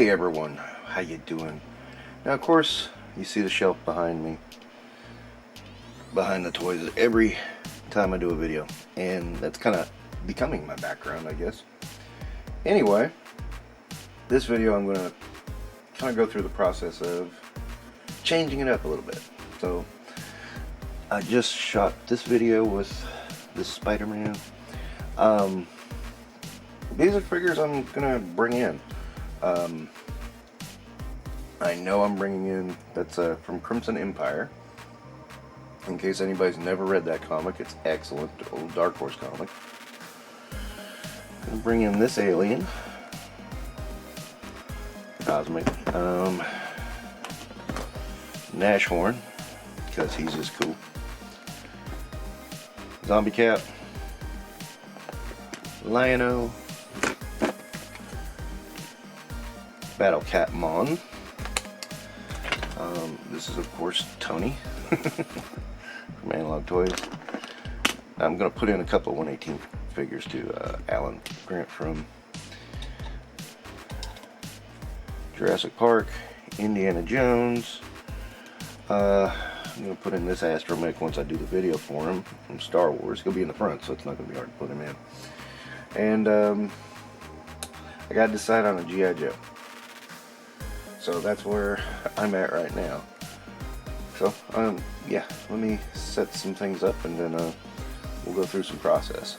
Hey everyone, how you doing? Now of course you see the shelf behind me, behind the toys every time I do a video, and that's kind of becoming my background, I guess. Anyway, this video I'm going to kind of go through the process of changing it up a little bit. So I just shot this video with this Spider-Man. Basic figures I'm going to bring in. I know I'm bringing in, that's from Crimson Empire. In case anybody's never read that comic, it's excellent, old Dark Horse comic. I'm going to bring in this alien. Cosmic. Nashorn, because he's just cool. Zombie Cat. Lion-O. Battle Cat Mon. This is of course Tony from Analog Toys. I'm going to put in a couple of 1/18 figures too. Alan Grant from Jurassic Park, Indiana Jones. I'm going to put in this Astromech once I do the video for him from Star Wars. He'll be in the front, so it's not going to be hard to put him in. And I got to decide on a G.I. Joe. So that's where I'm at right now. So yeah, let me set some things up and then we'll go through some process.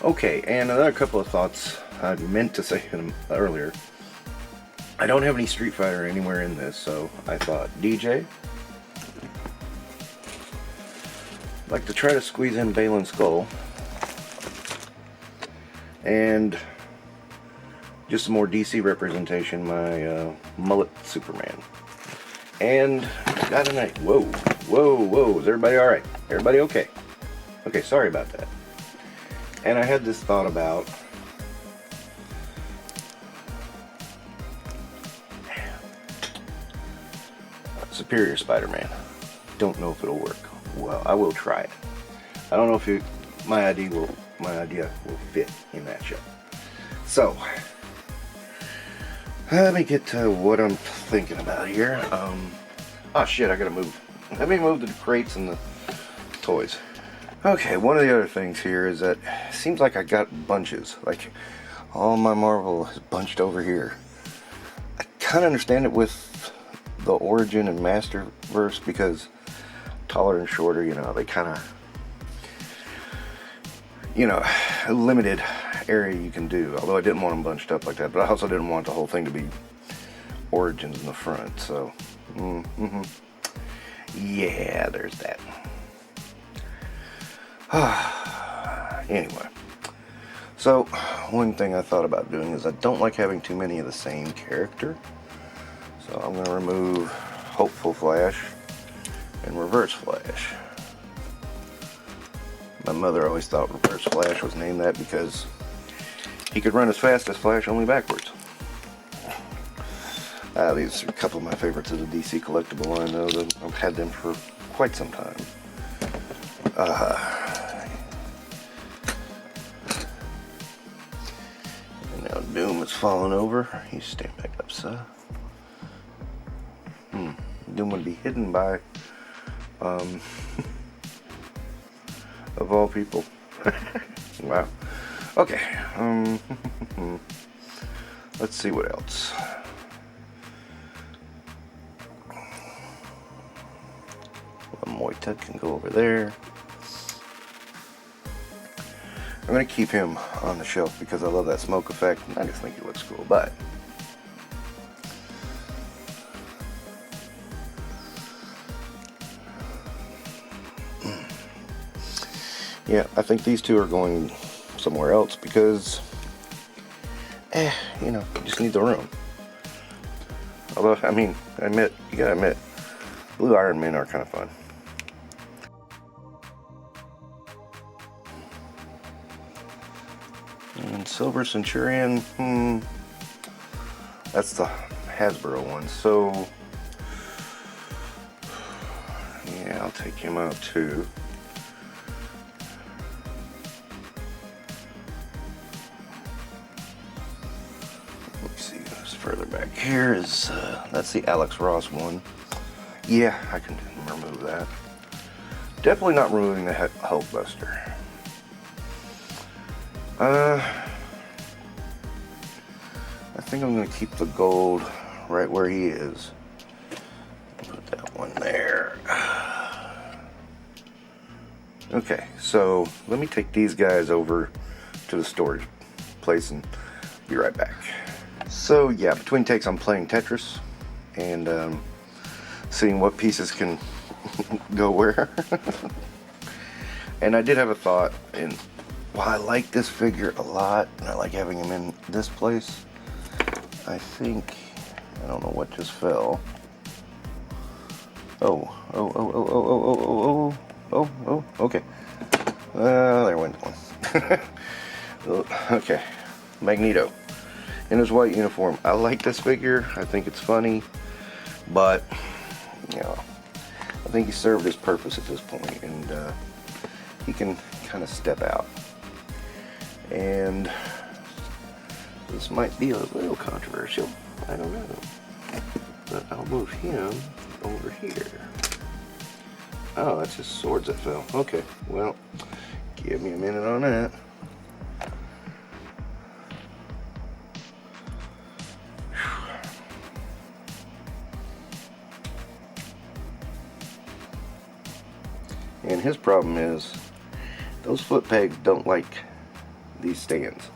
Okay, and another couple of thoughts I meant to say earlier. I don't have any Street Fighter anywhere in this, so I thought DJ. I'd like to try to squeeze in Balin Skull. And just some more DC representation, my mullet Superman. And got a night. Whoa, whoa, whoa. Is everybody alright? Everybody okay? Okay, sorry about that. And I had this thought about Superior Spider-Man. Don't know if it'll work. Well, I will try it. I don't know if my idea will fit in that show. So let me get to what I'm thinking about here. Oh shit, I gotta move. Let me move the crates and the toys. Okay, one of the other things here is that it seems like I got bunches. Like, all my Marvel is bunched over here. I kind of understand it with the Origin and Masterverse because taller and shorter, you know, they kind of, you know, a limited area you can do. Although I didn't want them bunched up like that, but I also didn't want the whole thing to be Origins in the front. So, yeah, there's that. Anyway, so one thing I thought about doing is I don't like having too many of the same character. So I'm going to remove Hopeful Flash and Reverse Flash. My mother always thought Reverse Flash was named that because he could run as fast as Flash, only backwards. These are a couple of my favorites of the DC collectible line, though. I've had them for quite some time. And now Doom has fallen over. You stand back up, sir. Doom would be hidden by, of all people. Wow. Okay. Let's see what else. Moita can go over there. I'm going to keep him on the shelf because I love that smoke effect and I just think he looks cool. But yeah, I think these two are going somewhere else because, you know, you just need the room. Although, I mean, you gotta admit, Blue Iron Men are kind of fun. And Silver Centurion, that's the Hasbro one. So, yeah, I'll take him out too. Let's see. back here is, that's the Alex Ross one. Yeah, I can remove that. Definitely not removing the Hulkbuster. I think I'm going to keep the gold right where he is. Put that one there. Okay, so let me take these guys over to the storage place and be right back. So yeah, between takes I'm playing Tetris and seeing what pieces can go where. And I did have a thought, and while I like this figure a lot and I like having him in this place, I think, I don't know what just fell. Oh, okay. There went one. Okay, Magneto in his white uniform. I like this figure. I think it's funny, but you know, I think he served his purpose at this point, and he can kind of step out. And this might be a little controversial. I don't know, but I'll move him over here. Oh, that's just swords that fell. Okay, well, give me a minute on that. And his problem is those foot pegs don't like these stands.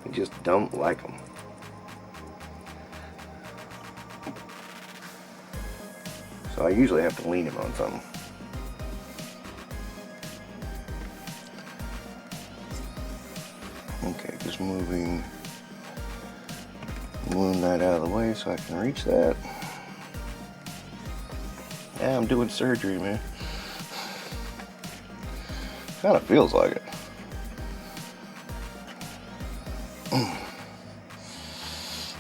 They just don't like them. So I usually have to lean him on something. Okay, just moving that out of the way so I can reach that. Yeah, I'm doing surgery, man. Kind of feels like it.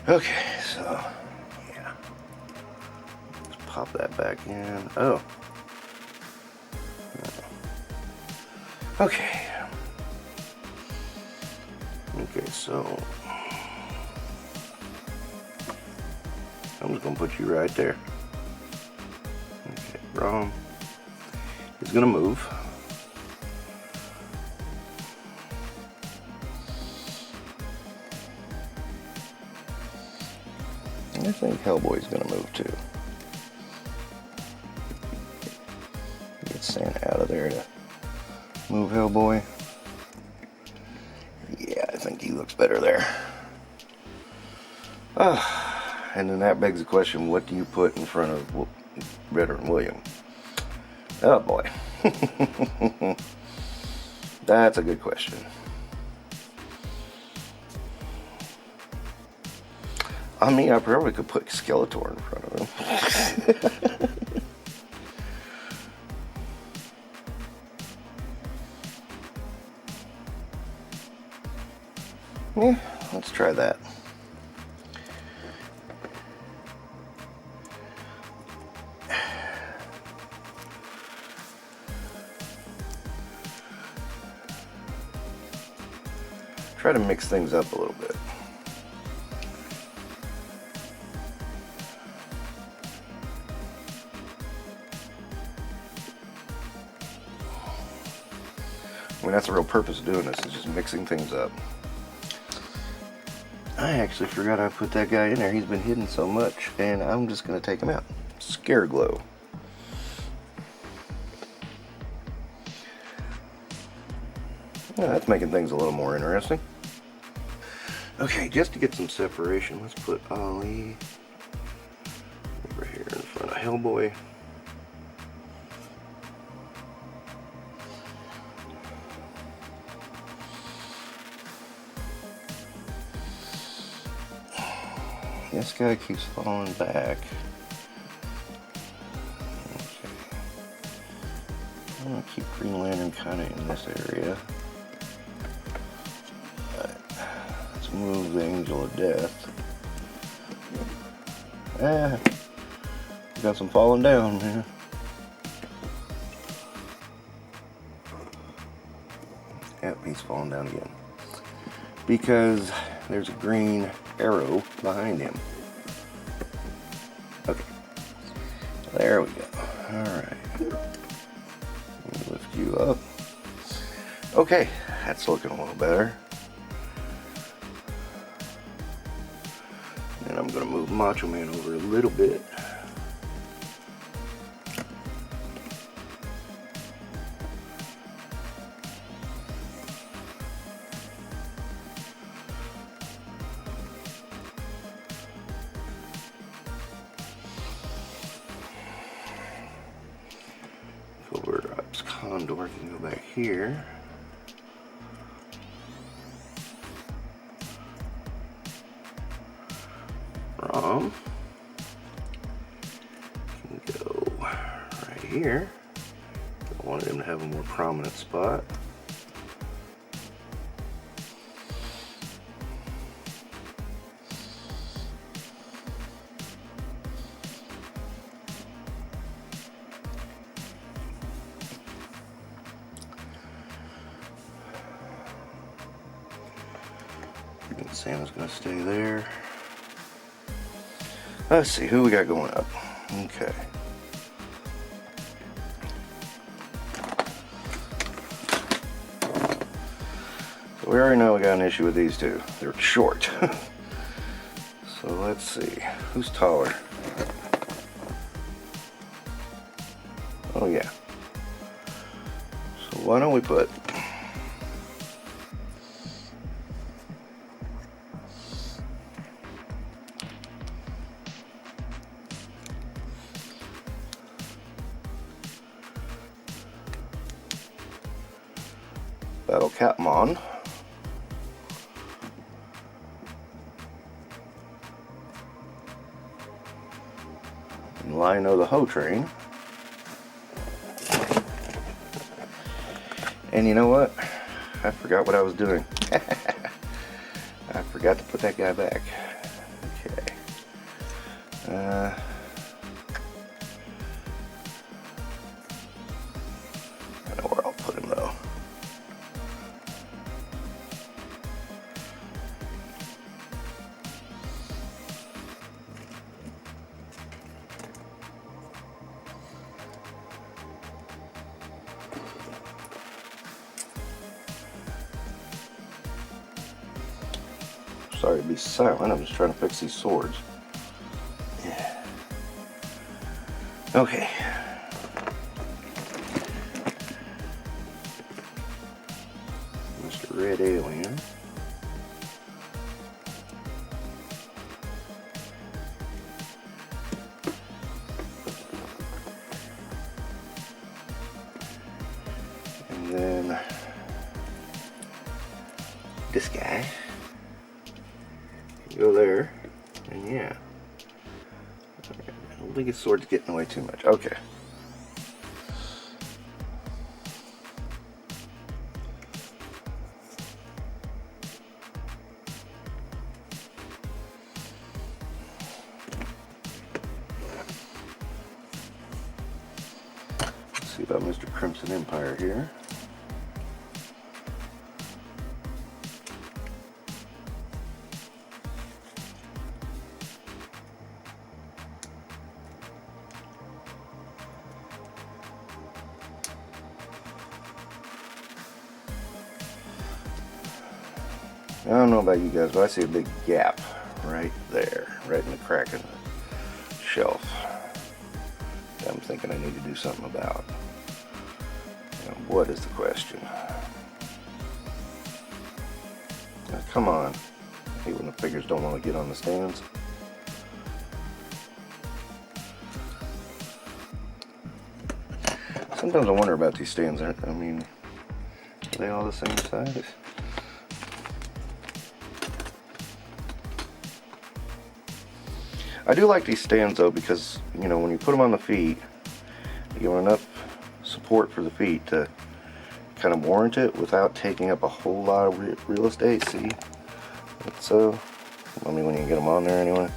Okay, so yeah, let's pop that back in. Oh, okay. Okay, so I'm just gonna put you right there. Okay, Rom is gonna move. I think Hellboy's gonna move too. Get Santa out of there to move Hellboy. Yeah, I think he looks better there. And then that begs the question, what do you put in front of Veteran William? Oh boy. That's a good question. I mean, I probably could put Skeletor in front of him. Yeah, let's try that. Try to mix things up a little bit. I mean, that's the real purpose of doing this, is just mixing things up. I actually forgot I put that guy in there. He's been hidden so much, and I'm just going to take him out. Scareglow. Yeah, that's making things a little more interesting. Okay, just to get some separation, let's put Ollie over here in front of Hellboy. This guy keeps falling back. Okay. I'm gonna keep Green Lantern kind of in this area. Let's move the Angel of Death. Got some falling down, man. Yep, he's falling down again. Because there's a green arrow behind him. There we go. Alright. Lift you up. Okay, that's looking a little better. And I'm going to move Macho Man over a little bit. Condor can go back here. Rom can go right here. I wanted him to have a more prominent spot. Santa's gonna stay there. Let's see who we got going up. Okay. So we already know we got an issue with these two. They're short. So let's see. Who's taller? Oh yeah. So why don't we put Battle Catmon and Lino the Hoe Train. And you know what? I forgot what I was doing. I forgot to put that guy back. Okay. I know where I'll put him though. Sorry to be silent, I'm just trying to fix these swords. Yeah. Okay. Mr. Red Alien. And then this guy. Go there, and yeah. I don't think his sword's getting away too much. Okay. Let's see about Mr. Crimson Empire here. I don't know about you guys, but I see a big gap right there, right in the crack in the shelf. That I'm thinking I need to do something about. Now, what is the question? Now, come on. I hate when the figures don't want to get on the stands. Sometimes I wonder about these stands. I mean, are they all the same size? I do like these stands though, because you know when you put them on the feet, you have enough support for the feet to kind of warrant it without taking up a whole lot of real estate. See, it's I mean, when you get them on there anyway.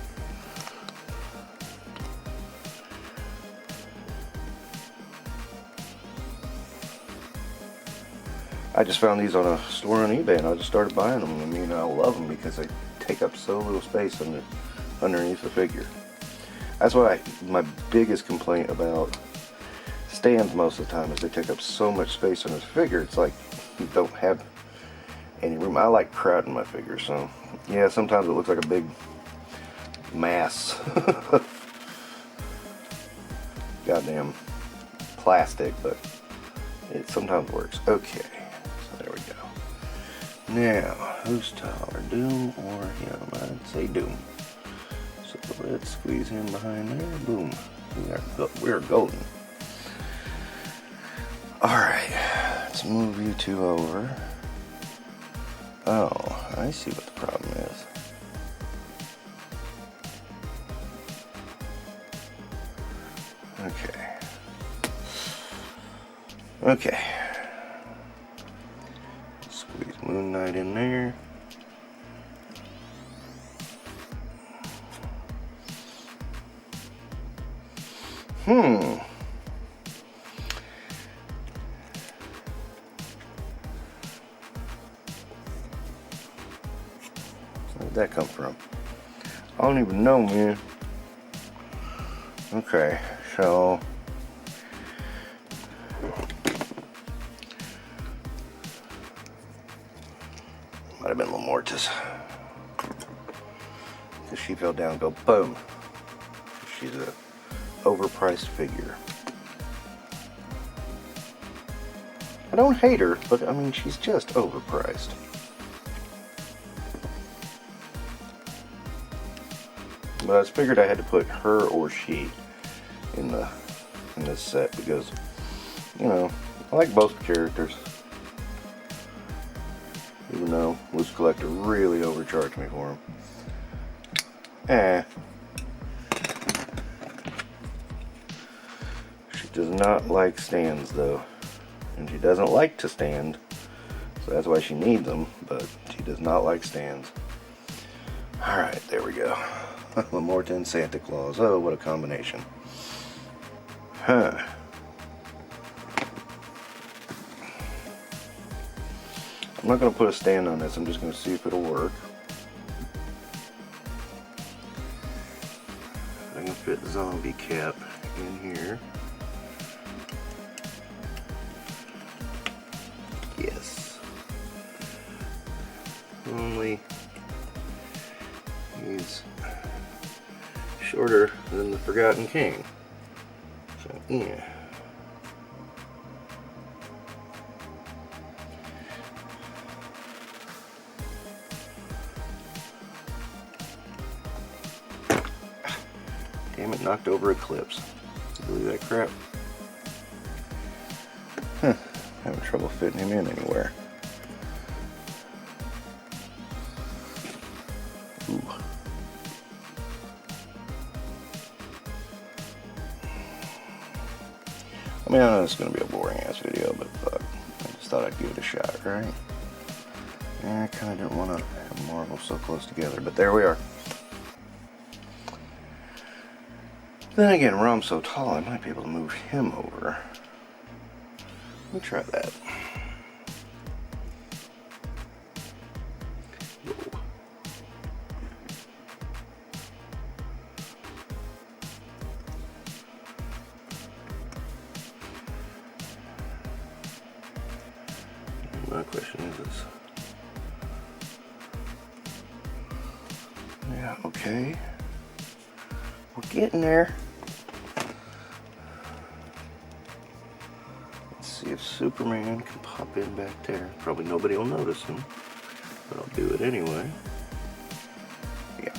I just found these on a store on eBay and I just started buying them. I mean, I love them because they take up so little space underneath the figure. That's what my biggest complaint about stands most of the time is they take up so much space on this figure. It's like you don't have any room. I like crowding my figure, so yeah, sometimes it looks like a big mass goddamn plastic, but it sometimes works. Okay, so there we go. Now, who's taller, Doom or him? I'd say Doom. So let's squeeze him behind there. Boom. We are golden. Alright, let's move you two over. Oh, I see what the problem is. Okay. Squeeze Moon Knight in there. Where'd that come from? I don't even know, man. Okay, so might have been Lamortis. Because she fell down and go boom. She's a overpriced figure. I don't hate her, but I mean she's just overpriced. But I just figured I had to put her or she in this set because, you know, I like both characters. Even though Loose Collector really overcharged me for them. She does not like stands though. And she doesn't like to stand. So that's why she needs them, but she does not like stands. Alright, there we go. Lamorta and Santa Claus. Oh, what a combination. Huh. I'm not going to put a stand on this. I'm just going to see if it'll work. I'm going to fit the zombie cap in here. Yes. Only he's shorter than the Forgotten King. So, yeah. Damn it, knocked over Eclipse. Believe that crap? Huh. Having trouble fitting him in anywhere. Ooh. I mean, I know it's going to be a boring ass video, but fuck. I just thought I'd give it a shot, right? Yeah, I kind of didn't want to have Marvel so close together, but there we are. Then again, Rom's so tall, I might be able to move him over. Let me try that. Whoa. My question is this. Yeah, okay. We're getting there. Let's see if Superman can pop in back there. Probably nobody will notice him, but I'll do it anyway. Yeah.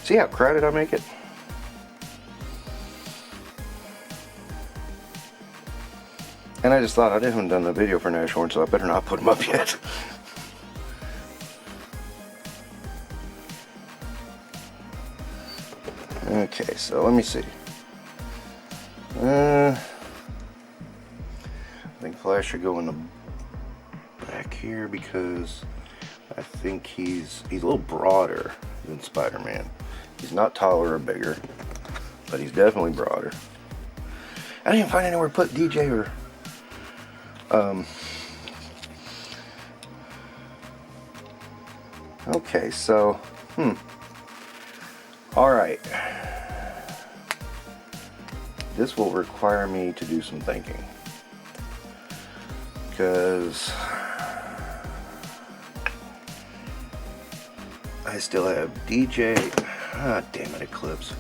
See how crowded I make it? And I just thought I haven't done the video for Nashorn, so I better not put him up yet. Okay, so let me see. I think Flash should go in the back here because I think he's a little broader than Spider-Man. He's not taller or bigger, but he's definitely broader. I didn't find anywhere to put DJ or okay, so Alright. This will require me to do some thinking. Because I still have DJ. Ah, damn it, Eclipse.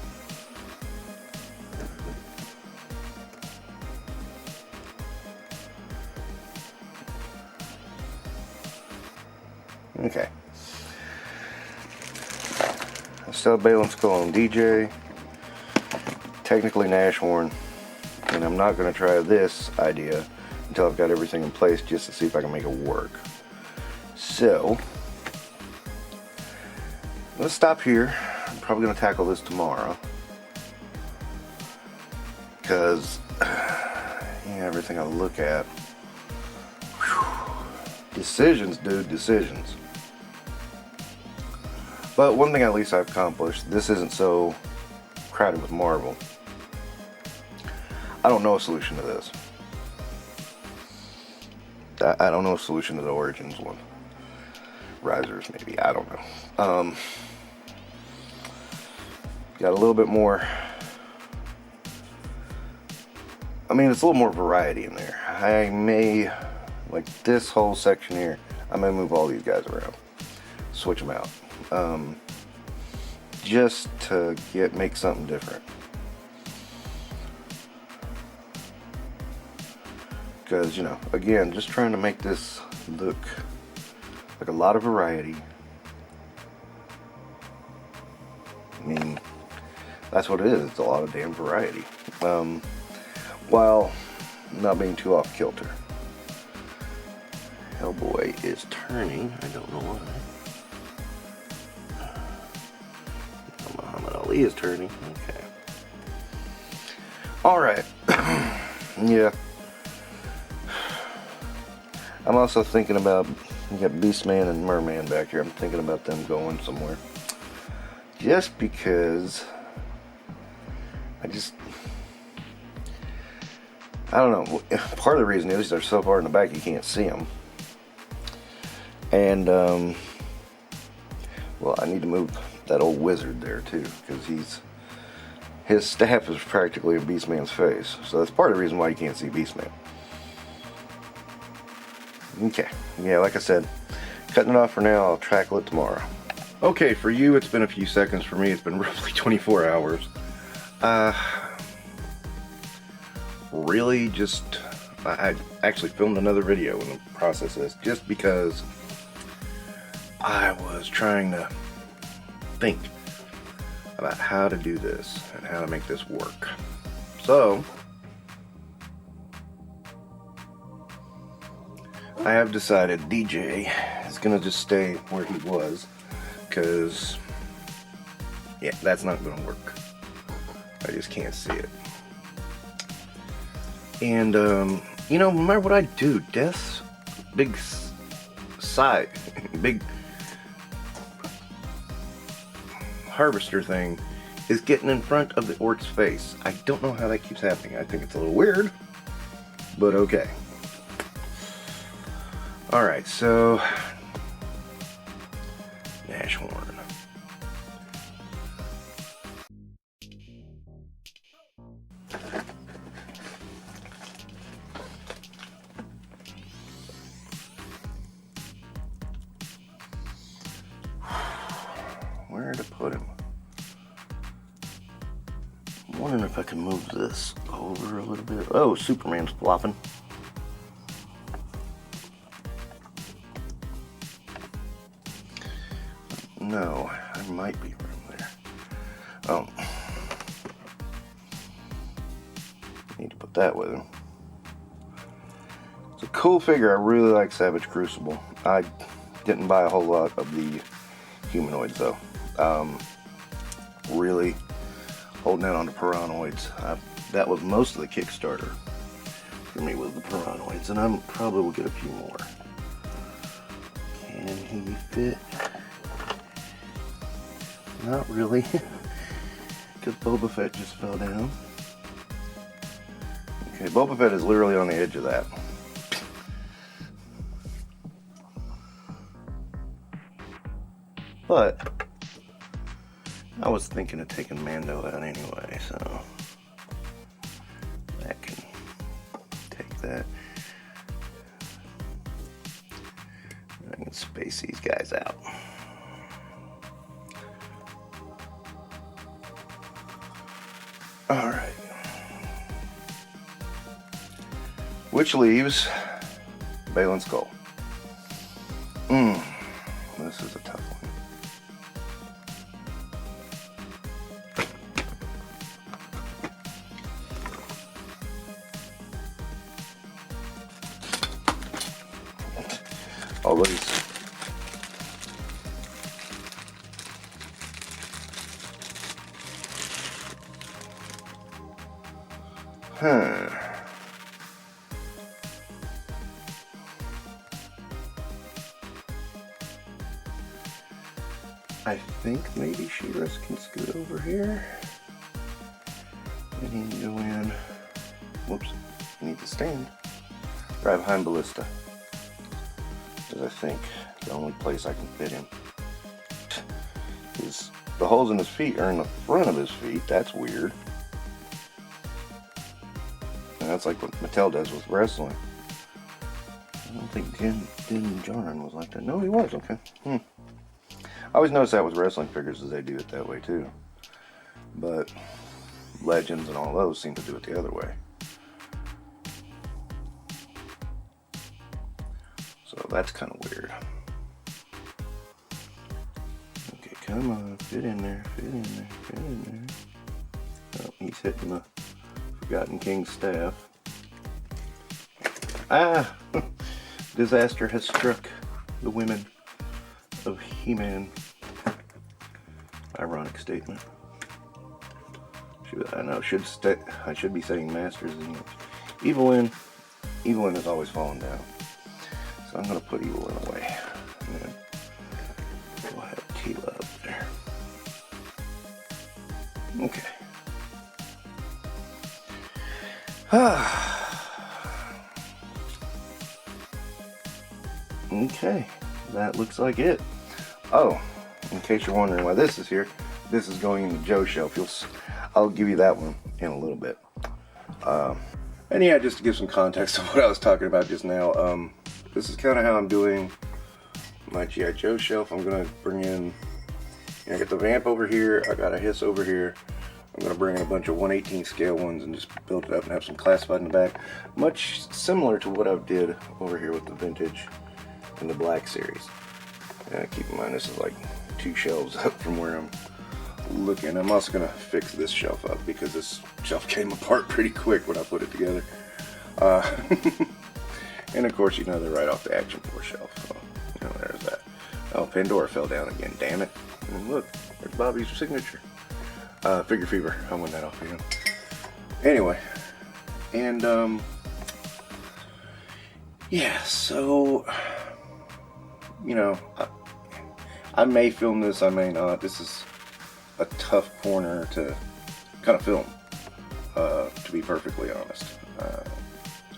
Okay. I still have Balaam Skull on DJ. Technically Nashorn. And I'm not going to try this idea until I've got everything in place just to see if I can make it work. So, let's stop here. I'm probably going to tackle this tomorrow. Because, everything I look at. Whew, decisions, dude, decisions. But one thing at least I've accomplished, this isn't so crowded with marble. I don't know a solution to this. I don't know a solution to the Origins one. Risers, maybe. I don't know. Got a little bit more. I mean, it's a little more variety in there. I may, like this whole section here, I may move all these guys around. Switch them out. Just to make something different. Because, again, just trying to make this look like a lot of variety. I mean, that's what it is. It's a lot of damn variety. While not being too off kilter. Hellboy is turning. I don't know why. Muhammad Ali is turning. Okay. Alright. Yeah. I'm also thinking about, you got Beastman and Merman back here. I'm thinking about them going somewhere. Just because I don't know. Part of the reason is they're so far in the back you can't see them. And, well, I need to move that old wizard there too, because his staff is practically in Beastman's face. So that's part of the reason why you can't see Beastman. Okay, yeah, like I said, cutting it off for now. I'll tackle it tomorrow. Okay, for you it's been a few seconds. For me it's been roughly 24 hours. Really just, I actually filmed another video in the process of this, just because I was trying to think about how to do this and how to make this work. So I have decided DJ is gonna just stay where he was, because yeah, that's not gonna work. I just can't see it. And no matter what I do, Death's big side, big harvester thing is getting in front of the orc's face. I don't know how that keeps happening. I think it's a little weird, but okay. Alright, so Nashorn. Where to put him? I'm wondering if I can move this over a little bit. Oh, Superman's flopping. No, there might be room there. Oh. Need to put that with him. It's a cool figure. I really like Savage Crucible. I didn't buy a whole lot of the humanoids though. Really holding out on the Piranhoids. That was most of the Kickstarter for me, was the Piranhoids, and I probably will get a few more. Can he fit? Not really, because Boba Fett just fell down. Okay, Boba Fett is literally on the edge of that. But I was thinking of taking Mando out anyway, so that can take that. I can space these guys out. All right. Which leaves Balin's Skull. This is a tough one. All these. I think maybe She-Russ can scoot over here. And he can go in. Whoops, he needs to stand. Right behind Ballista. Is I think the only place I can fit him. The holes in his feet are in the front of his feet. That's weird. And that's like what Mattel does with wrestling. I don't think Din John was like that. No, he was. Okay. I always notice that with wrestling figures, is they do it that way too. But Legends and all those seem to do it the other way. So that's kind of weird. Okay, come on, fit in there, fit in there, fit in there. Oh, he's hitting the Forgotten King's staff. Ah! Disaster has struck the women of He-Man. Ironic statement. I know. I should be saying Masters. Evelyn has always fallen down. So I'm gonna put Evelyn away. And then we'll have Tila up there. Okay. Okay, that looks like it. Oh, in case you're wondering why this is here, this is going in the Joe shelf. I'll give you that one in a little bit. And yeah, just to give some context of what I was talking about just now, this is kind of how I'm doing my G.I. Joe shelf. I'm going to bring in, I got the Vamp over here, I got a Hiss over here. I'm going to bring in a bunch of 1/18 scale ones and just build it up and have some classified in the back. Much similar to what I did over here with the Vintage and the Black series. Keep in mind, this is like 2 shelves up from where I'm looking. I'm also going to fix this shelf up because this shelf came apart pretty quick when I put it together. And of course, they're right off the Action Force shelf. So, there's that. Oh, Pandora fell down again, damn it. And look, there's Bobby's signature. Figure Fever, I won that off of him. Anyway, and yeah, so, I may film this, I may not. This is a tough corner to kind of film, to be perfectly honest.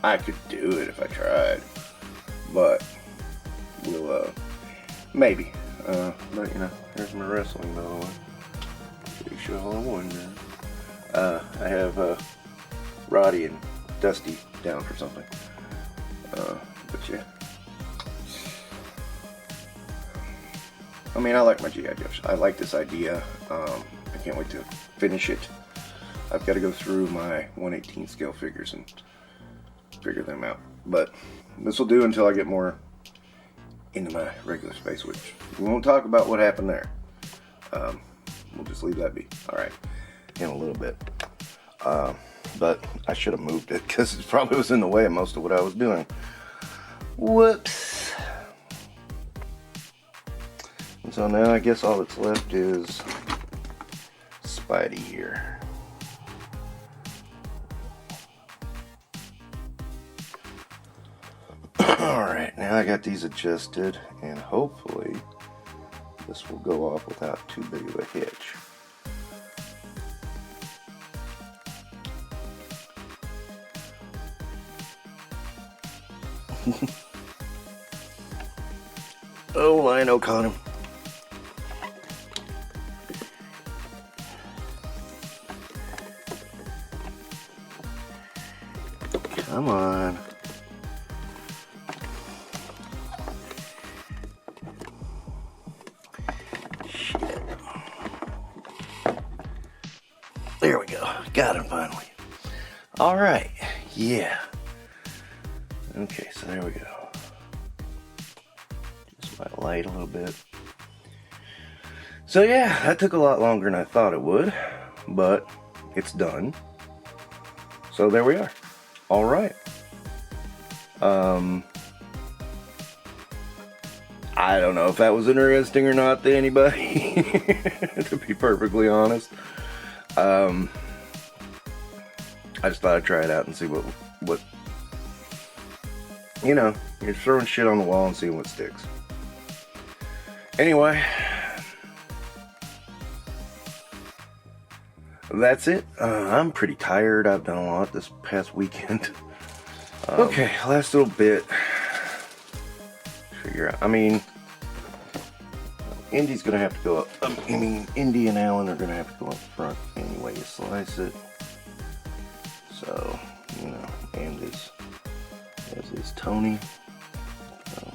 I could do it if I tried, but we'll, maybe. But, here's my wrestling though. Big show all in one now. I have Roddy and Dusty down for something. But yeah. I mean, I like my G.I. Joe. I like this idea. I can't wait to finish it. I've got to go through my 1/18 scale figures and figure them out. But this will do until I get more into my regular space, which we won't talk about what happened there. We'll just leave that be. Alright, in a little bit. But I should have moved it because it probably was in the way of most of what I was doing. Whoops. And so now I guess all that's left is Spidey here. Alright, now I got these adjusted, and hopefully this will go off without too big of a hitch. Oh, Lionel caught him. Come on. Shit. There we go. Got him finally. Alright. Yeah. Okay, so there we go. Just might light a little bit. So yeah, that took a lot longer than I thought it would, but it's done. So there we are. Alright. I don't know if that was interesting or not to anybody, to be perfectly honest. I just thought I'd try it out and see what, you know, you're throwing shit on the wall and seeing what sticks. Anyway, that's it. I'm pretty tired. I've done a lot this past weekend. Okay, last little bit. Figure out. I mean, Indy's gonna have to go up. Indy and Alan are gonna have to go up front anyway. You slice it. So, you know, and as is Tony. So,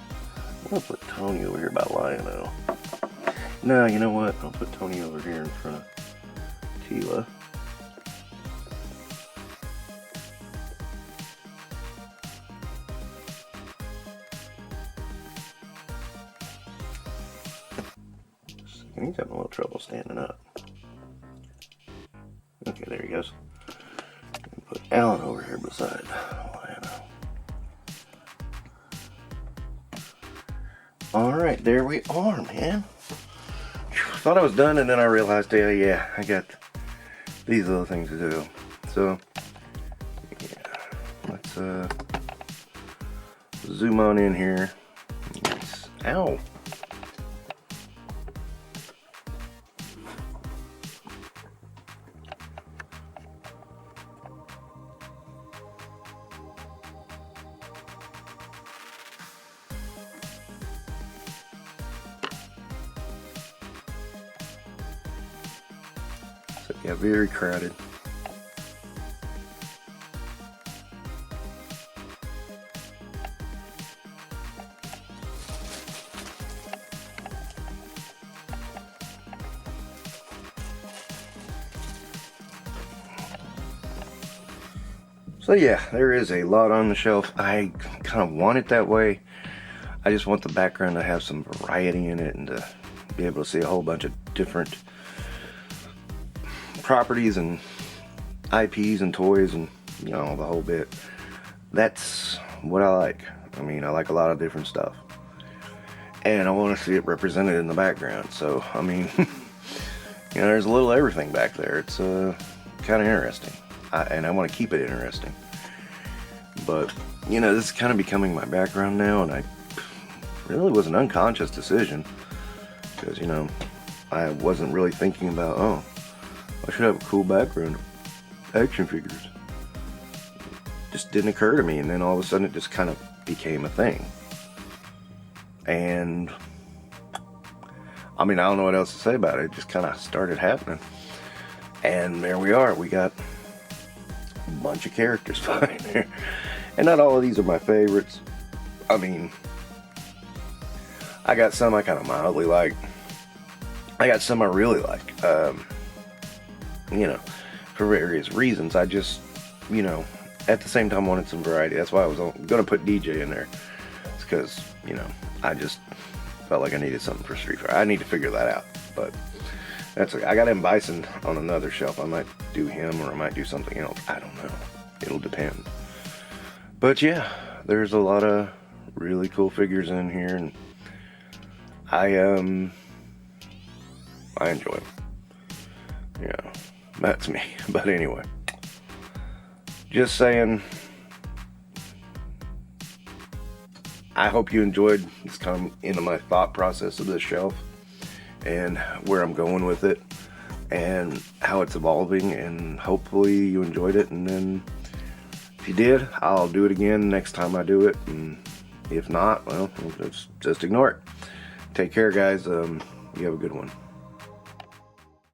I'm gonna put Tony over here by Lion-O. No, you know what? I'll put Tony over here in front of Tila. He's having a little trouble standing up. Okay, there he goes. Put Alan over here beside Lion-O. Alright, there we are, man. Thought I was done, and then I realized, yeah, I got these little things to do. So, yeah, let's zoom on in here. Yes. Ow! So, yeah, very crowded. So yeah, there is a lot on the shelf. I kind of want it that way. I just want the background to have some variety in it and to be able to see a whole bunch of different properties and IPs and toys and, you know, the whole bit. That's what I like. I mean, I like a lot of different stuff. And I want to see it represented in the background. So, I mean, you know, there's a little everything back there. It's kind of interesting. And I want to keep it interesting. But, you know, this is kind of becoming my background now, and I really was an unconscious decision. Because, you know, I wasn't really thinking about, oh, I should have a cool background of action figures. Just didn't occur to me, and then all of a sudden it just kind of became a thing. And, I mean, I don't know what else to say about it. It just kind of started happening. And there we are. We got a bunch of characters behind there. And not all of these are my favorites. I mean, I got some I kind of mildly like. I got some I really like. You know, for various reasons. I just, you know, at the same time wanted some variety. That's why I was going to put DJ in there. It's because, you know, I just felt like I needed something for Street Fighter. I need to figure that out. But that's okay. I got M. Bison on another shelf. I might do him or I might do something else. I don't know. It'll depend. But yeah, there's a lot of really cool figures in here, and I enjoy them. Yeah, that's me. But anyway, just saying, I hope you enjoyed this kind of into my thought process of this shelf and where I'm going with it and how it's evolving, and hopefully you enjoyed it. And then if you did, I'll do it again next time I do it, and if not, well, just ignore it. Take care, guys. You have a good one.